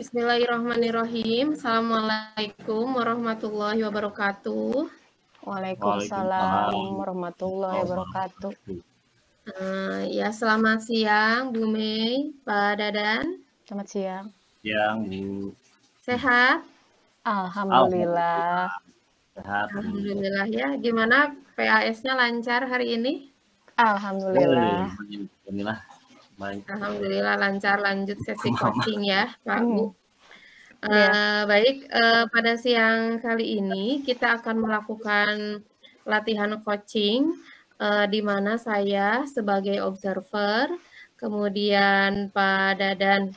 Bismillahirrahmanirrahim. Assalamualaikum warahmatullahi wabarakatuh. Waalaikumsalam warahmatullahi wabarakatuh. Ya, selamat siang Bu Mei, Pak Dadan. Selamat siang. Siang, Bu. Sehat? Alhamdulillah. Sehat. Alhamdulillah ya. Gimana PAS-nya lancar hari ini? Alhamdulillah. Alhamdulillah lancar, lanjut sesi coaching ya, Pak Bu. Baik, pada siang kali ini kita akan melakukan latihan coaching di mana saya sebagai observer, kemudian Pak Dadan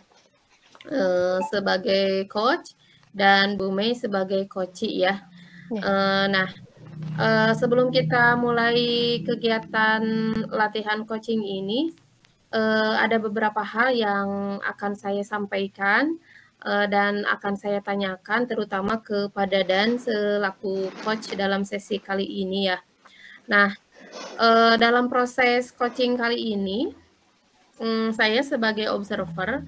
sebagai coach, dan Bu Mei sebagai coachee ya. Sebelum kita mulai kegiatan latihan coaching ini, ada beberapa hal yang akan saya sampaikan dan akan saya tanyakan terutama kepada Dan selaku coach dalam sesi kali ini ya. Nah, dalam proses coaching kali ini, saya sebagai observer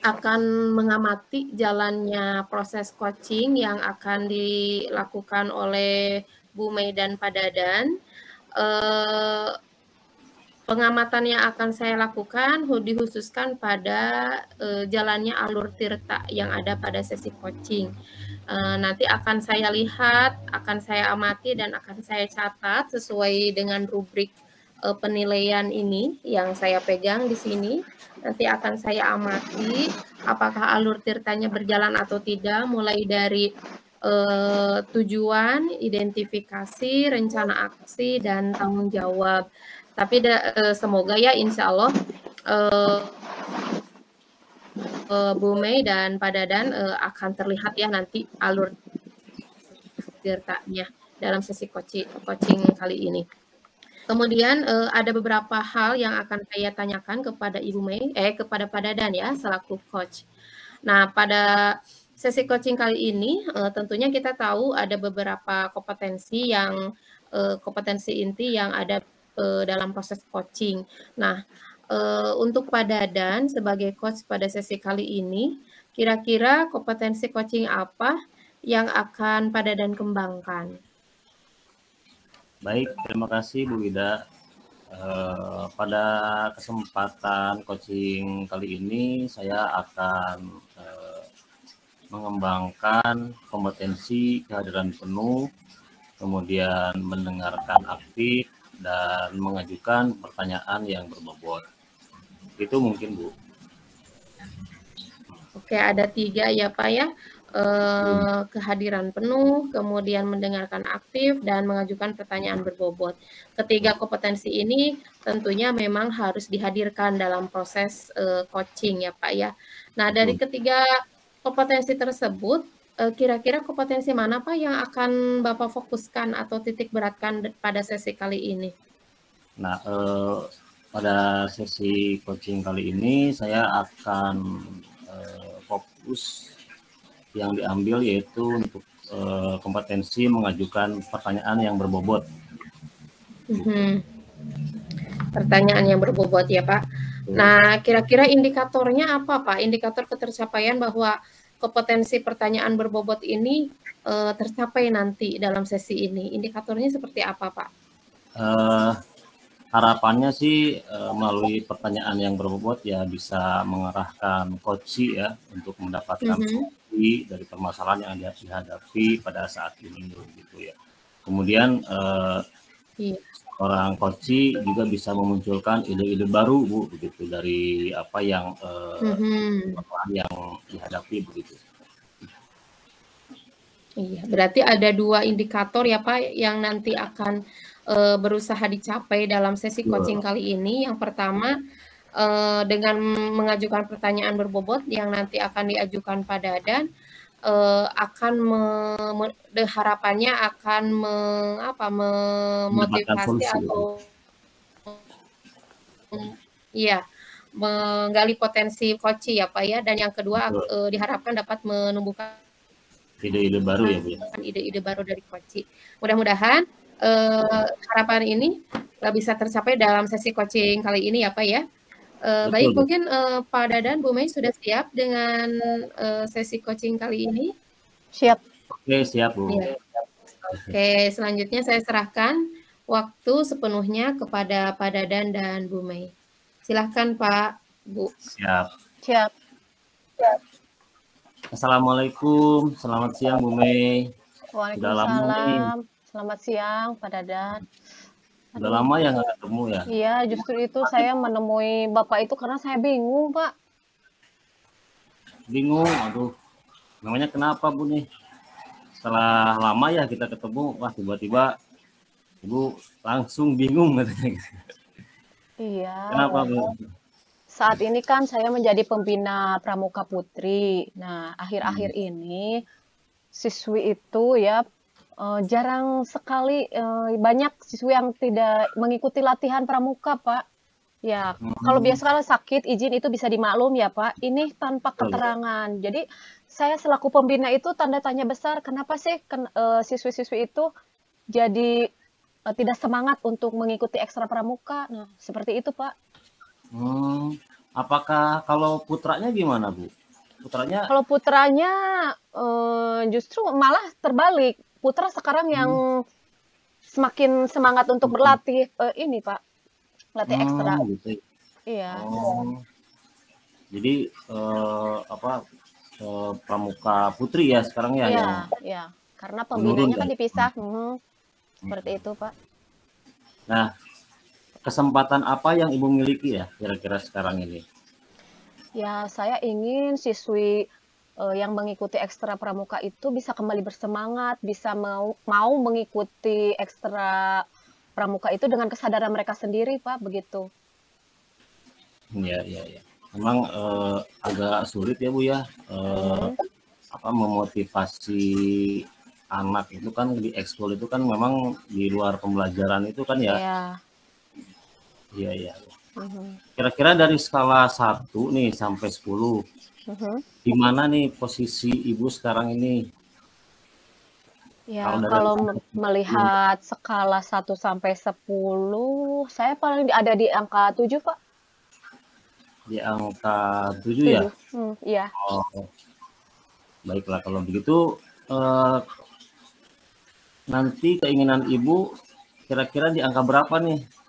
akan mengamati jalannya proses coaching yang akan dilakukan oleh Bu Mei dan Pak Dadan. Pengamatan yang akan saya lakukan dikhususkan pada jalannya alur tirta yang ada pada sesi coaching. Nanti akan saya lihat, akan saya amati, dan akan saya catat sesuai dengan rubrik penilaian ini yang saya pegang di sini. Nanti akan saya amati apakah alur tirtanya berjalan atau tidak, mulai dari tujuan, identifikasi, rencana aksi, dan tanggung jawab. Tapi semoga ya insya Allah Bu Mei dan Pak Dadan akan terlihat ya nanti alur tirtanya dalam sesi coaching kali ini. Kemudian ada beberapa hal yang akan saya tanyakan kepada Ibu Mei, kepada Pak Dadan ya selaku coach. Nah, pada sesi coaching kali ini tentunya kita tahu ada beberapa kompetensi inti yang ada dalam proses coaching. Nah, untuk Pak Dadan sebagai coach pada sesi kali ini, kira-kira kompetensi coaching apa yang akan Pak Dadan kembangkan? Baik, terima kasih Bu Ida. Pada kesempatan coaching kali ini, saya akan mengembangkan kompetensi kehadiran penuh, kemudian mendengarkan aktif, dan mengajukan pertanyaan yang berbobot. Itu mungkin, Bu. Oke, ada 3 ya Pak ya. Kehadiran penuh, kemudian mendengarkan aktif, dan mengajukan pertanyaan berbobot. Ketiga kompetensi ini tentunya memang harus dihadirkan dalam proses coaching ya Pak ya. Nah, dari ketiga kompetensi tersebut, kira-kira kompetensi mana Pak yang akan Bapak fokuskan atau titik beratkan pada sesi kali ini? Nah, pada sesi coaching kali ini saya akan fokus yang diambil yaitu untuk kompetensi mengajukan pertanyaan yang berbobot. Pertanyaan yang berbobot ya Pak. Nah, kira-kira indikatornya apa Pak? Indikator ketercapaian bahwa kompetensi pertanyaan berbobot ini tercapai nanti dalam sesi ini. Indikatornya seperti apa Pak? Harapannya sih melalui pertanyaan yang berbobot ya bisa mengarahkan coachee ya untuk mendapatkan solusi dari permasalahan yang dihadapi pada saat ini gitu ya. Kemudian orang coachee juga bisa memunculkan ide-ide baru Bu begitu dari apa yang yang dihadapi begitu. Iya, berarti ada 2 indikator ya Pak yang nanti akan berusaha dicapai dalam sesi coaching kali ini. Yang pertama dengan mengajukan pertanyaan berbobot yang nanti akan diajukan Pak Dadan, akan harapannya akan memotivasi atau menggali potensi coachee ya Pak ya. Dan yang kedua diharapkan dapat menumbuhkan ide-ide baru ya Bu. Ide-ide baru dari coachee. Mudah-mudahan harapan ini bisa tercapai dalam sesi coaching kali ini ya Pak ya. Baik, mungkin Pak Dadan, Bu Mei sudah siap dengan sesi coaching kali ini? Siap. Oke, siap Bu. Ya. Oke, selanjutnya saya serahkan waktu sepenuhnya kepada Pak Dadan dan Bu Mei. Silahkan Pak, Bu. Siap. Siap. Assalamualaikum, selamat siang Bu Mei. Waalaikumsalam. Selamat siang Pak Dadan. Udah lama ya nggak ketemu ya? Iya, justru itu saya menemui Bapak itu karena saya bingung, Pak. Bingung, aduh. Namanya kenapa Bu nih? Setelah lama ya kita ketemu, wah tiba-tiba Ibu langsung bingung katanya. Iya. Kenapa Bu? Saat ini kan saya menjadi pembina Pramuka Putri. Nah, akhir-akhir ini siswi itu ya jarang sekali banyak siswi yang tidak mengikuti latihan pramuka, Pak. Ya, kalau biasa sakit izin itu bisa dimaklum ya, Pak. Ini tanpa keterangan. Jadi saya selaku pembina itu tanda tanya besar, kenapa sih siswi-siswi itu jadi tidak semangat untuk mengikuti ekstra pramuka? Nah, seperti itu, Pak. Apakah kalau putranya gimana, Bu? Putranya? Kalau putranya justru malah terbalik. Putra sekarang yang semakin semangat untuk berlatih ini, Pak. Latih ekstra. Gitu. Iya. Jadi pramuka putri ya sekarang ya? Iya, ya. Karena pembinanya kan dipisah. Seperti itu, Pak. Nah, kesempatan apa yang Ibu miliki ya kira-kira sekarang ini? Ya, saya ingin siswi yang mengikuti ekstra pramuka itu bisa kembali bersemangat, bisa mau mengikuti ekstra pramuka itu dengan kesadaran mereka sendiri, Pak, begitu. Iya. Memang agak sulit ya Bu ya, memotivasi anak itu kan di ekskul itu kan memang di luar pembelajaran itu kan ya. Iya. Kira-kira dari skala 1 nih sampai 10, di mana nih posisi Ibu sekarang ini? Ya, kalau melihat skala 1 sampai 10, saya paling ada di angka 7, Pak. Di angka 7 ya? Iya. Baiklah, kalau begitu nanti keinginan Ibu kira-kira di angka berapa nih?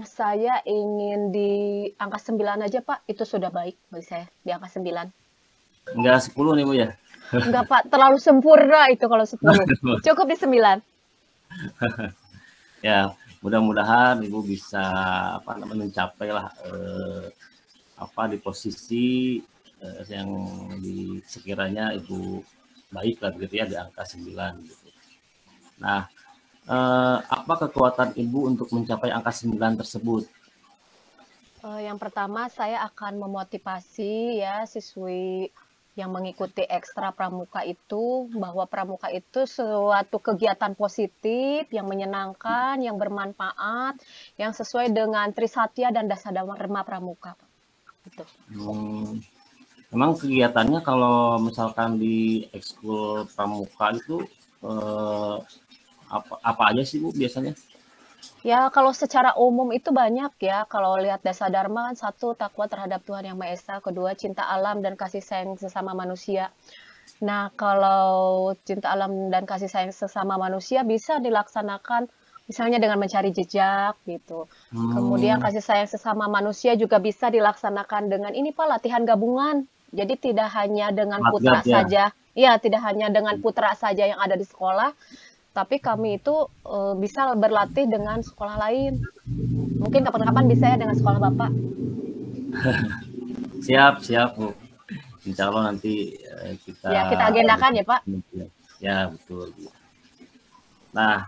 Saya ingin di angka 9 aja, Pak. Itu sudah baik bagi saya, di angka 9. Enggak 10 nih Bu ya? Enggak, Pak. Terlalu sempurna itu kalau 10. Cukup di 9. Ya, mudah-mudahan Ibu bisa mencapai lah di posisi yang sekiranya Ibu baik lah begitu ya, di angka 9 gitu. Nah, apa kekuatan Ibu untuk mencapai angka 9 tersebut? Yang pertama, saya akan memotivasi ya siswi yang mengikuti ekstra pramuka itu, bahwa pramuka itu suatu kegiatan positif, yang menyenangkan, yang bermanfaat, yang sesuai dengan Trisatya dan Dasadharma Pramuka. Gitu. Memang kegiatannya kalau misalkan di ekskul pramuka itu apa aja sih Bu biasanya? Ya, kalau secara umum itu banyak ya. Kalau lihat Dasadharma kan 1, takwa terhadap Tuhan Yang Maha Esa, 2, cinta alam dan kasih sayang sesama manusia. Nah, kalau cinta alam dan kasih sayang sesama manusia bisa dilaksanakan misalnya dengan mencari jejak gitu. Kemudian kasih sayang sesama manusia juga bisa dilaksanakan dengan ini Pak, latihan gabungan. Jadi tidak hanya dengan putra saja. Ya, tidak hanya dengan putra saja yang ada di sekolah. Tapi kami itu bisa berlatih dengan sekolah lain. Mungkin kapan-kapan bisa ya dengan sekolah Bapak. Siap Bu. Insya Allah nanti kita agendakan ya Pak. Ya betul. Nah,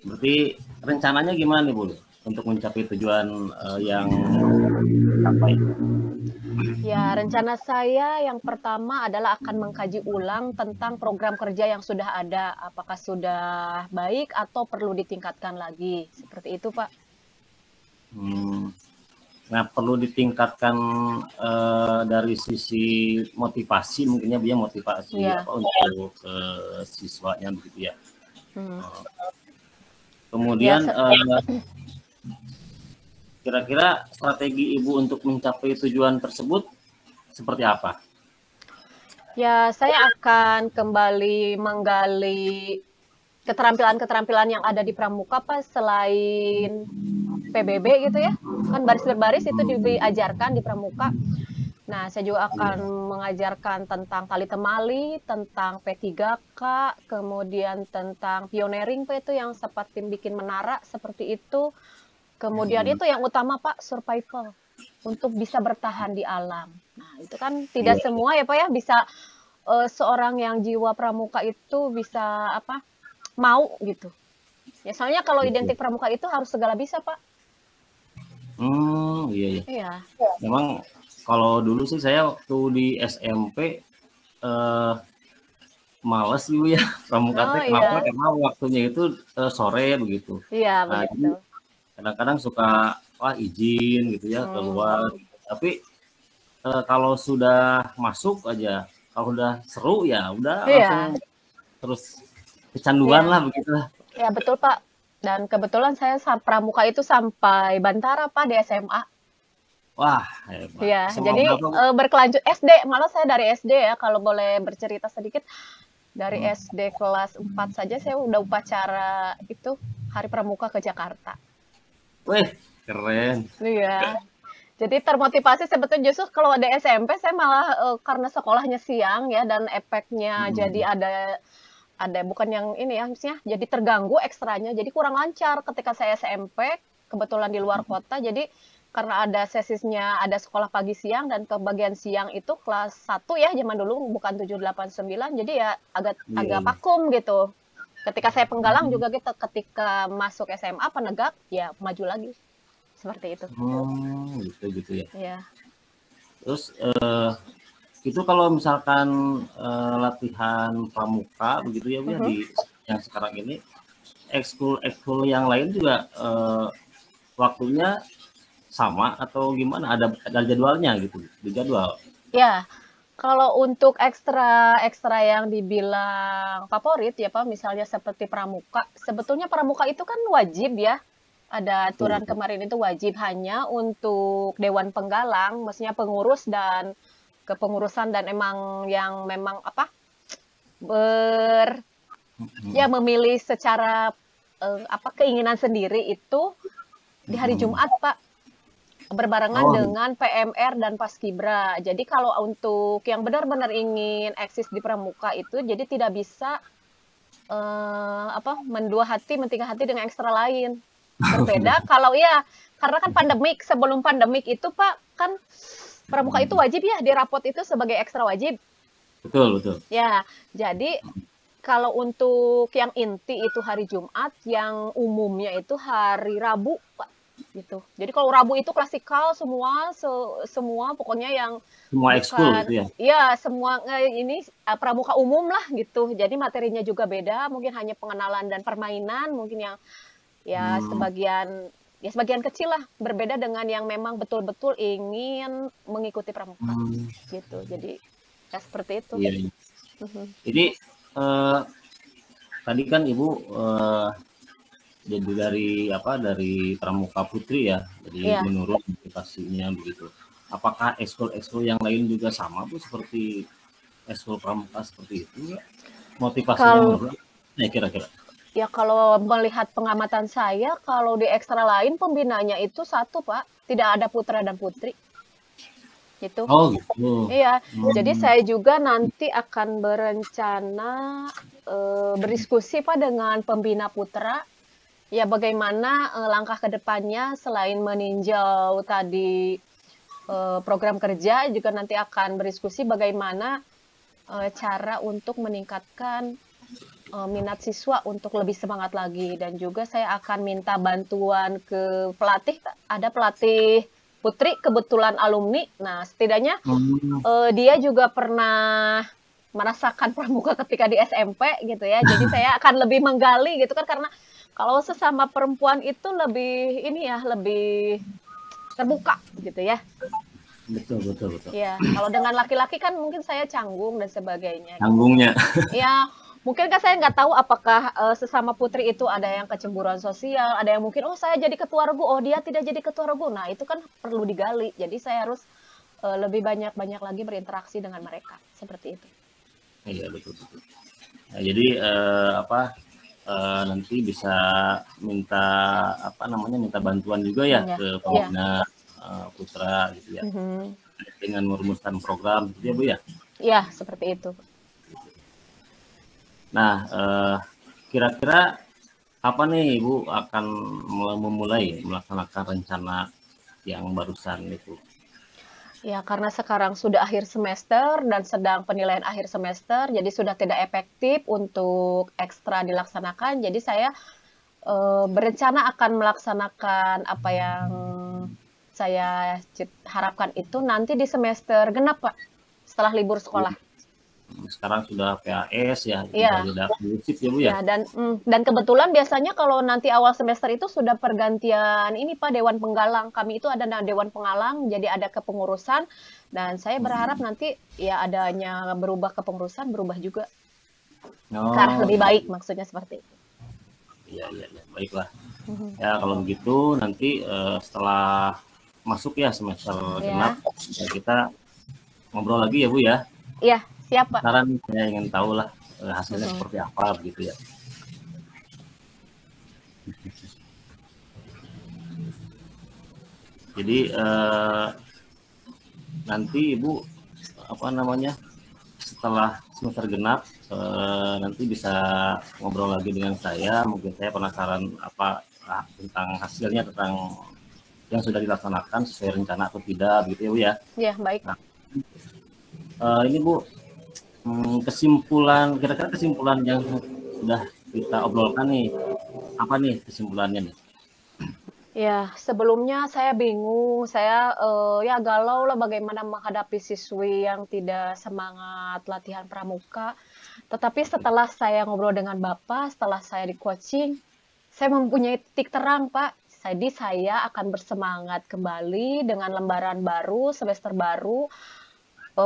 berarti rencananya gimana nih Bu untuk mencapai tujuan yang sampai? Ya, rencana saya yang pertama adalah akan mengkaji ulang tentang program kerja yang sudah ada. Apakah sudah baik atau perlu ditingkatkan lagi. Seperti itu, Pak. Nah, perlu ditingkatkan dari sisi motivasi, mungkinnya dia motivasi untuk siswanya begitu ya. Kemudian Kira-kira strategi Ibu untuk mencapai tujuan tersebut seperti apa? Ya, saya akan kembali menggali keterampilan-keterampilan yang ada di pramuka, Pak, selain PBB gitu ya. Kan baris berbaris itu diajarkan di pramuka. Nah, saya juga akan mengajarkan tentang tali temali, tentang P3K, kemudian tentang pioneering, Pak, itu yang seperti bikin menara seperti itu. Kemudian itu yang utama, Pak, survival. Untuk bisa bertahan di alam. Nah, itu kan tidak semua ya, Pak, ya, bisa seorang yang jiwa pramuka itu bisa apa? Mau gitu. Ya, soalnya kalau identik pramuka itu harus segala bisa, Pak. Iya. Iya. Memang kalau dulu sih saya waktu di SMP males Ibu ya pramuka teh. Kenapa? Karena waktunya itu sore begitu. Iya, begitu. Kadang-kadang suka izin gitu ya keluar. Tapi kalau sudah masuk aja, kalau udah seru ya udah langsung terus kecanduan lah begitu. Ya betul, Pak. Dan kebetulan saya pramuka itu sampai Bantara, Pak, di SMA. Wah, hebat. Ya, jadi berkelanjut SD, malah saya dari SD ya, kalau boleh bercerita sedikit. Dari SD kelas 4 saja saya udah upacara itu Hari Pramuka ke Jakarta. Wih, keren. Iya. Jadi termotivasi sebetulnya justru kalau ada SMP saya malah karena sekolahnya siang ya dan efeknya jadi ada bukan yang ini ya, maksudnya jadi terganggu ekstranya, jadi kurang lancar ketika saya SMP, kebetulan di luar kota, jadi karena ada sesisnya, ada sekolah pagi siang dan ke bagian siang itu kelas 1 ya zaman dulu, bukan 7, 8, 9, jadi ya agak vakum gitu. Ketika saya penggalang juga gitu, ketika masuk SMA penegak ya maju lagi. Seperti itu. Gitu ya. Iya. Terus itu kalau misalkan latihan pramuka begitu ya Bu, di yang sekarang ini ekskul yang lain juga waktunya sama atau gimana? Ada jadwalnya gitu, di jadwal. Ya, kalau untuk ekstra yang dibilang favorit ya Pak, misalnya seperti pramuka, sebetulnya pramuka itu kan wajib ya. Ada aturan kemarin itu wajib hanya untuk Dewan Penggalang, maksudnya pengurus dan kepengurusan dan emang yang memang apa memilih secara keinginan sendiri itu di hari Jumat Pak, berbarengan dengan PMR dan Paskibra. Jadi kalau untuk yang benar-benar ingin eksis di pramuka itu jadi tidak bisa mendua hati mentiga hati dengan ekstra lain. Berbeda kalau ya karena kan pandemik, sebelum pandemik itu Pak kan pramuka itu wajib ya, di rapot itu sebagai ekstra wajib. Betul. Ya, jadi kalau untuk yang inti itu hari Jumat, yang umumnya itu hari Rabu, Pak. Gitu. Jadi kalau Rabu itu klasikal semua pokoknya yang semua ekskul gitu ya. Iya, semua ini pramuka umum lah gitu. Jadi materinya juga beda, mungkin hanya pengenalan dan permainan, mungkin yang ya sebagian kecil lah berbeda dengan yang memang betul-betul ingin mengikuti pramuka gitu. Jadi ya seperti itu. Iya. Jadi tadi kan Ibu jadi dari pramuka putri ya, jadi menurut motivasinya begitu. Apakah ekskul yang lain juga sama Bu seperti ekskul pramuka seperti itu? Motivasinya kira-kira? Ya kalau melihat pengamatan saya, kalau di ekstra lain pembinanya itu satu Pak, tidak ada putra dan putri. Gitu. Oh gitu. Iya, jadi saya juga nanti akan berencana berdiskusi Pak dengan pembina putra. Ya bagaimana langkah ke depannya selain meninjau tadi program kerja, juga nanti akan berdiskusi bagaimana cara untuk meningkatkan minat siswa untuk lebih semangat lagi, dan juga saya akan minta bantuan ke pelatih. Ada pelatih putri kebetulan alumni, nah setidaknya dia juga pernah merasakan pramuka ketika di SMP gitu ya, jadi saya akan lebih menggali gitu kan, karena kalau sesama perempuan itu lebih lebih terbuka gitu ya. Betul. Ya, kalau dengan laki-laki kan mungkin saya canggung dan sebagainya. Canggungnya. Ya, Mungkin kan saya nggak tahu apakah sesama putri itu ada yang kecemburuan sosial, ada yang mungkin oh saya jadi ketua regu, oh dia tidak jadi ketua regu. Nah itu kan perlu digali. Jadi saya harus lebih banyak lagi berinteraksi dengan mereka seperti itu. Iya betul. Nah, jadi nanti bisa minta minta bantuan juga ya ke pembina putra gitu ya, dengan merumuskan program gitu ya Bu ya. Iya seperti itu. Nah, kira-kira apa nih Ibu akan memulai melaksanakan rencana yang barusan itu? Ya, karena sekarang sudah akhir semester dan sedang penilaian akhir semester, jadi sudah tidak efektif untuk ekstra dilaksanakan. Jadi saya berencana akan melaksanakan apa yang saya harapkan itu nanti di semester genap, Pak, setelah libur sekolah. Sekarang sudah PAS ya, sudah prinsip ya Bu ya. Dan kebetulan biasanya kalau nanti awal semester itu sudah pergantian ini Pak, Dewan Penggalang. Kami itu ada Dewan Penggalang, jadi ada kepengurusan dan saya berharap nanti ya adanya berubah kepengurusan, berubah juga ke arah lebih baik, maksudnya seperti itu. Iya, baiklah. Ya kalau begitu nanti setelah masuk ya semester genap, ya kita ngobrol lagi ya Bu ya. Iya. Siapa? Saran saya ingin tahu lah hasilnya seperti apa begitu ya. Jadi nanti Ibu setelah semester genap nanti bisa ngobrol lagi dengan saya. Mungkin saya penasaran tentang hasilnya, tentang yang sudah dilaksanakan sesuai rencana atau tidak gitu ya Bu ya. Iya baik. Nah, ini Bu, kira-kira kesimpulan yang sudah kita obrolkan nih, apa nih kesimpulannya nih? Ya, sebelumnya saya bingung, saya ya galau lah bagaimana menghadapi siswi yang tidak semangat latihan pramuka. Tetapi setelah saya ngobrol dengan Bapak, setelah saya di coaching, saya mempunyai titik terang, Pak. Jadi saya akan bersemangat kembali dengan lembaran baru, semester baru,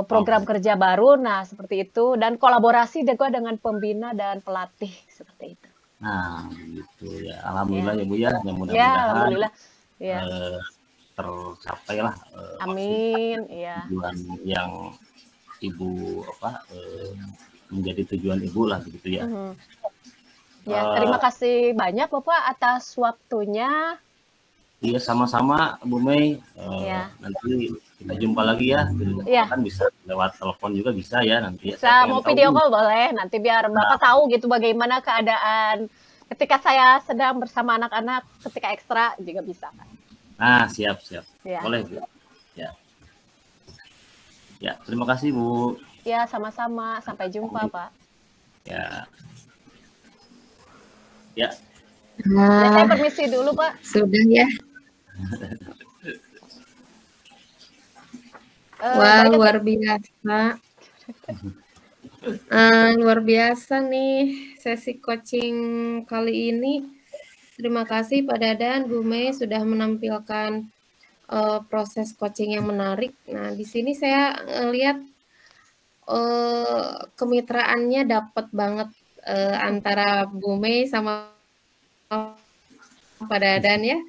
program kerja baru, nah seperti itu, dan kolaborasi juga dengan pembina dan pelatih seperti itu. Nah, gitu ya. Alhamdulillah ya Bu ya, yang mudah-mudahan tercapai lah. Amin. Tujuan yang Ibu menjadi tujuan Ibu lah begitu ya. Ya, terima kasih banyak Bapak atas waktunya. Iya, sama-sama Bu Mei. Nanti kita jumpa lagi ya. Kan bisa lewat telepon juga bisa ya nanti. Bisa, mau video call boleh. Nanti biar Bapak tahu gitu bagaimana keadaan ketika saya sedang bersama anak-anak, ketika ekstra juga bisa. Nah, siap. Ya. Boleh Bu. Ya, terima kasih Bu. Ya, sama-sama. Sampai jumpa Pak. Ya. Ya, saya permisi dulu Pak. Sudah ya. Wah, luar biasa. Luar biasa nih sesi coaching kali ini. Terima kasih Pak Dadan, Bu Mei sudah menampilkan proses coaching yang menarik. Nah, di sini saya lihat kemitraannya dapat banget antara Bu Mei sama Pak Dadan ya.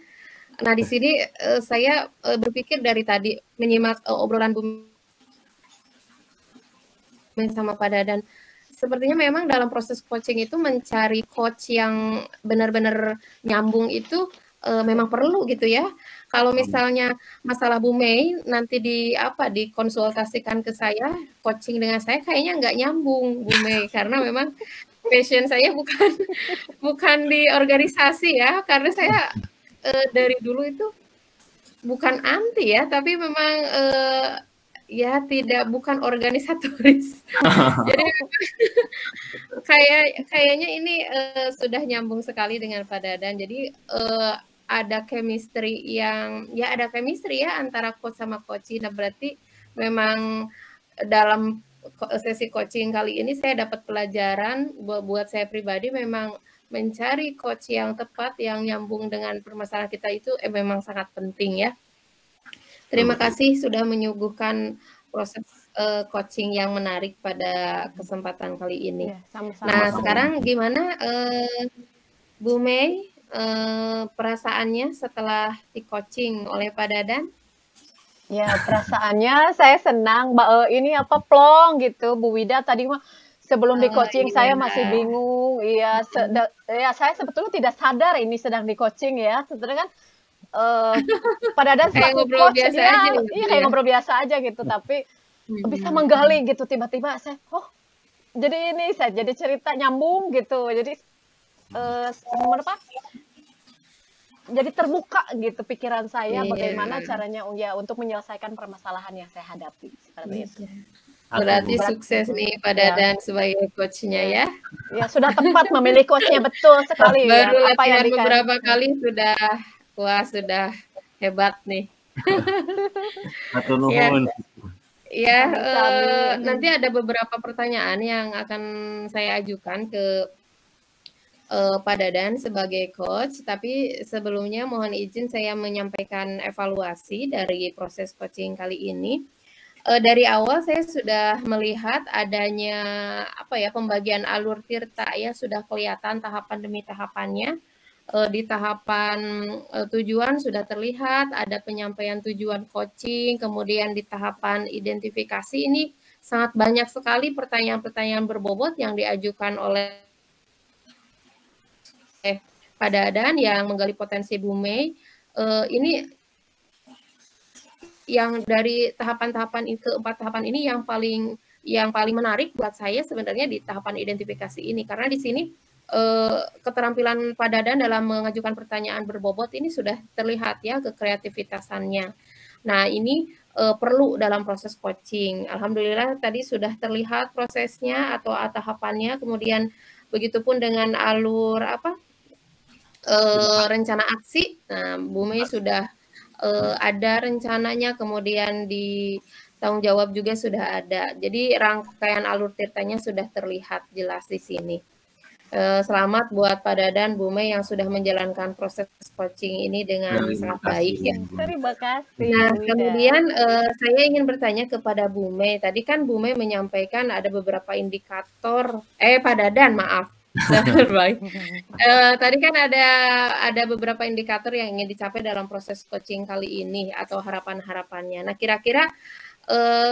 Nah, di sini saya berpikir dari tadi menyimak obrolan Bu Mei sama Pak Dadan. Sepertinya memang dalam proses coaching itu mencari coach yang benar-benar nyambung itu memang perlu gitu ya. Kalau misalnya masalah Bu Mei nanti dikonsultasikan ke saya, coaching dengan saya kayaknya nggak nyambung Bu Mei, karena memang passion saya bukan di organisasi ya, karena saya dari dulu itu bukan anti ya, tapi memang ya bukan organisatoris. Jadi kayaknya ini sudah nyambung sekali dengan Pak Dadan. Jadi ada chemistry ya antara coach sama coachee. Nah, berarti memang dalam sesi coaching kali ini saya dapat pelajaran buat saya pribadi, memang mencari coach yang tepat, yang nyambung dengan permasalahan kita itu memang sangat penting ya. Terima kasih sudah menyuguhkan proses coaching yang menarik pada kesempatan kali ini. Ya, sama-sama. Nah, sekarang gimana Bu Mei perasaannya setelah di-coaching oleh Pak Dadan? Ya, perasaannya saya senang, ini apa, plong gitu, Bu Wida tadi mah sebelum di-coaching Iya. saya masih bingung, iya, ya saya sebetulnya tidak sadar ini sedang di-coaching ya, sebetulnya kan Pak Dadan Kayak selaku ngobrol coach, biasa ya, aja gitu iya ya? kayak ngobrol biasa aja gitu, tapi bisa menggali gitu tiba-tiba saya, oh jadi ini saya jadi cerita nyambung gitu, jadi apa? Jadi terbuka gitu pikiran saya bagaimana caranya ya untuk menyelesaikan permasalahan yang saya hadapi seperti itu. Berarti sukses nih Pak Dadan sebagai coachnya ya. Ya sudah tepat memilih coachnya, betul sekali. Baru ya, apa yang latihan beberapa kali sudah, wah sudah hebat nih. Satu nuhun. Ya, nanti ada beberapa pertanyaan yang akan saya ajukan ke Pak Dadan sebagai coach, tapi sebelumnya mohon izin saya menyampaikan evaluasi dari proses coaching kali ini. Dari awal saya sudah melihat adanya pembagian alur tirta ya, sudah kelihatan tahapan demi tahapannya. Di tahapan tujuan sudah terlihat ada penyampaian tujuan coaching, kemudian di tahapan identifikasi ini sangat banyak sekali pertanyaan-pertanyaan berbobot yang diajukan oleh Pak Dadan yang menggali potensi Bu Mei. Ini yang dari tahapan-tahapan keempat tahapan ini yang paling menarik buat saya sebenarnya di tahapan identifikasi ini, karena di sini keterampilan Pak Dadan dalam mengajukan pertanyaan berbobot ini sudah terlihat ya kekreativitasannya. Nah, ini perlu dalam proses coaching. Alhamdulillah tadi sudah terlihat prosesnya atau tahapannya, kemudian begitupun dengan alur rencana aksi. Nah, Bu Mei sudah ada rencananya, kemudian di tanggung jawab juga sudah ada. Jadi rangkaian alur tirtanya sudah terlihat jelas di sini. Selamat buat Pak Dadan, Bu Mei yang sudah menjalankan proses coaching ini dengan sangat baik ya. Terima kasih. Nah, kemudian saya ingin bertanya kepada Bu Mei. Tadi kan Bu Mei menyampaikan ada beberapa indikator. Pak Dadan, maaf. Baik. Tadi kan ada beberapa indikator yang ingin dicapai dalam proses coaching kali ini atau harapan-harapannya. Nah, kira-kira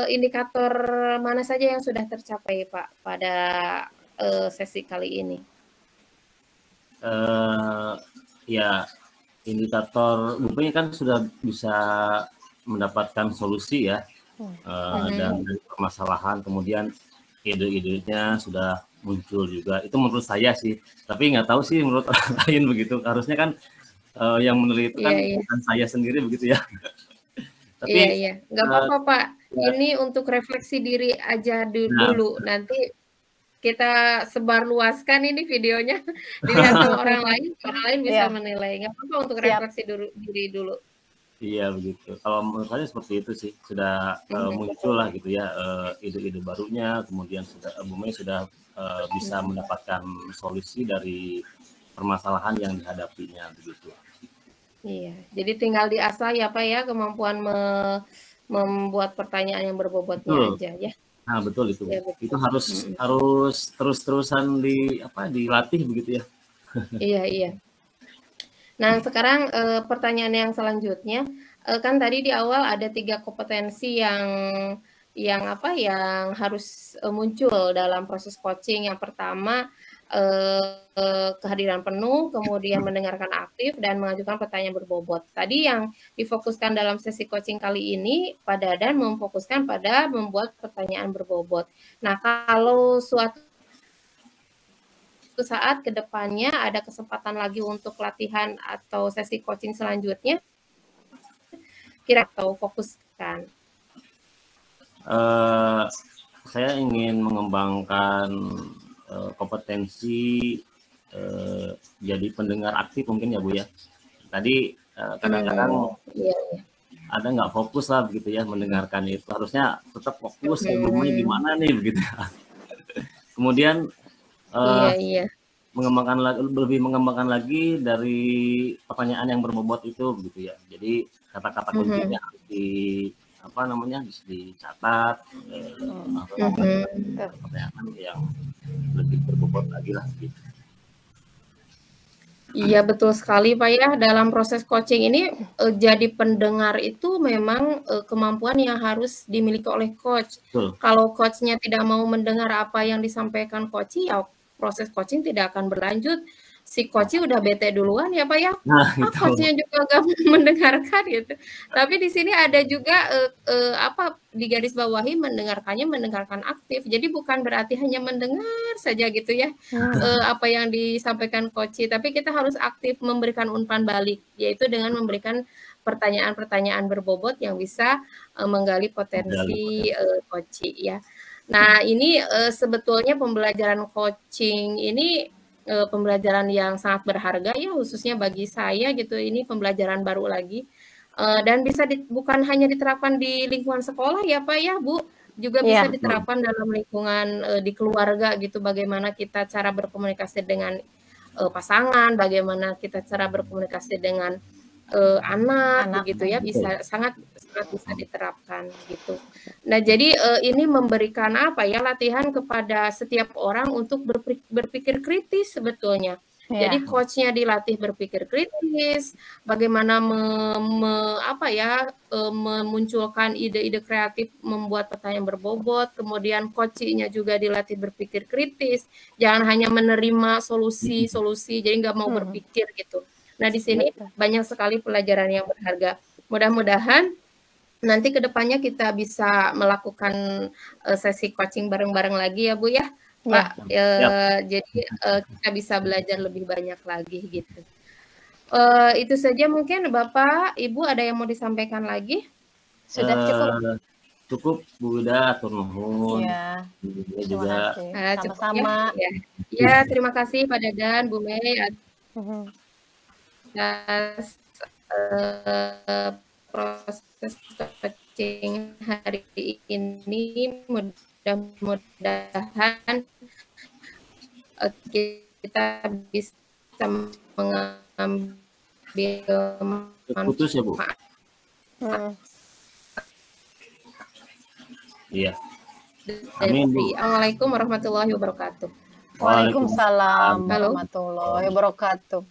indikator mana saja yang sudah tercapai Pak pada sesi kali ini? Ya, indikator bukunya kan sudah bisa mendapatkan solusi ya, dan dari permasalahan, kemudian ide-idenya sudah muncul juga. Itu menurut saya sih, tapi nggak tahu sih menurut orang lain begitu. Harusnya kan yang meneliti kan bukan saya sendiri begitu ya. Tapi iya, nggak apa-apa Pak. Ini untuk refleksi diri aja dulu. Nanti kita sebarluaskan ini videonya, dilihat sama orang lain bisa menilai. Nggak apa-apa untuk refleksi diri dulu. Iya begitu. Kalau menurut saya seperti itu sih, sudah muncul lah gitu ya ide-ide barunya, kemudian Bu Mei sudah bisa mendapatkan solusi dari permasalahan yang dihadapinya begitu. Iya, jadi tinggal diasah ya Pak ya kemampuan membuat pertanyaan yang berbobotnya aja ya. Nah betul itu. Ya, betul. Itu harus terus-terusan dilatih begitu ya. Iya. Nah sekarang pertanyaan yang selanjutnya, kan tadi di awal ada 3 kompetensi yang harus muncul dalam proses coaching. Yang pertama kehadiran penuh, kemudian mendengarkan aktif dan mengajukan pertanyaan berbobot. Tadi yang difokuskan dalam sesi coaching kali ini, Pak Dadan memfokuskan pada membuat pertanyaan berbobot. Nah, kalau suatu saat ke depannya ada kesempatan lagi untuk latihan atau sesi coaching selanjutnya, kira-kira fokuskan? Saya ingin mengembangkan kompetensi jadi pendengar aktif mungkin ya Bu ya. Tadi kadang-kadang ada nggak fokus lah begitu ya mendengarkan itu. Harusnya tetap fokus ilmunya gimana nih begitu. Kemudian lebih mengembangkan lagi dari pertanyaan yang berbobot itu begitu ya. Jadi kata-kata kuncinya harus apa namanya, dicatat pertanyaan yang lebih berbobot lagi lah gitu. Iya betul sekali Pak ya, dalam proses coaching ini jadi pendengar itu memang kemampuan yang harus dimiliki oleh coach. Betul. Kalau coachnya tidak mau mendengar apa yang disampaikan coach, ya proses coaching tidak akan berlanjut. Si coach udah bete duluan ya Pak ya, Nah, gitu. coachnya juga nggak mendengarkan gitu. Tapi di sini ada juga apa di garis bawahi mendengarkan aktif. Jadi bukan berarti hanya mendengar saja gitu ya apa yang disampaikan coach, tapi kita harus aktif memberikan umpan balik, yaitu dengan memberikan pertanyaan-pertanyaan berbobot yang bisa menggali potensi coach ya. Nah ini sebetulnya pembelajaran coaching ini pembelajaran yang sangat berharga ya, khususnya bagi saya gitu. Ini pembelajaran baru lagi dan bisa bukan hanya diterapkan di lingkungan sekolah ya Pak ya Bu, juga bisa diterapkan dalam lingkungan di keluarga gitu. Bagaimana kita cara berkomunikasi dengan pasangan, bagaimana kita cara berkomunikasi dengan anak begitu ya, bisa sangat bisa diterapkan gitu. Nah jadi ini memberikan apa ya, latihan kepada setiap orang untuk berpikir kritis sebetulnya. Jadi coachnya dilatih berpikir kritis, bagaimana memunculkan ide-ide kreatif, membuat pertanyaan berbobot, kemudian coachnya juga dilatih berpikir kritis, jangan hanya menerima solusi-solusi, jadi nggak mau berpikir gitu. Nah di sini banyak sekali pelajaran yang berharga. Mudah-mudahan nanti kedepannya kita bisa melakukan sesi coaching bareng-bareng lagi ya Bu ya. Pak, jadi kita bisa belajar lebih banyak lagi gitu. Itu saja mungkin Bapak, Ibu ada yang mau disampaikan lagi? Sudah cukup? Cukup Bu Wida, atur nuhun. Ya, juga sama-sama. Ya, terima kasih Pak Dadan, Bu Mei atas proses coaching hari ini. Mudah-mudahan kita bisa mengambil putus ya Bu. Iya. Amin Bu. Assalamualaikum warahmatullahi wabarakatuh. Waalaikumsalam warahmatullahi wabarakatuh.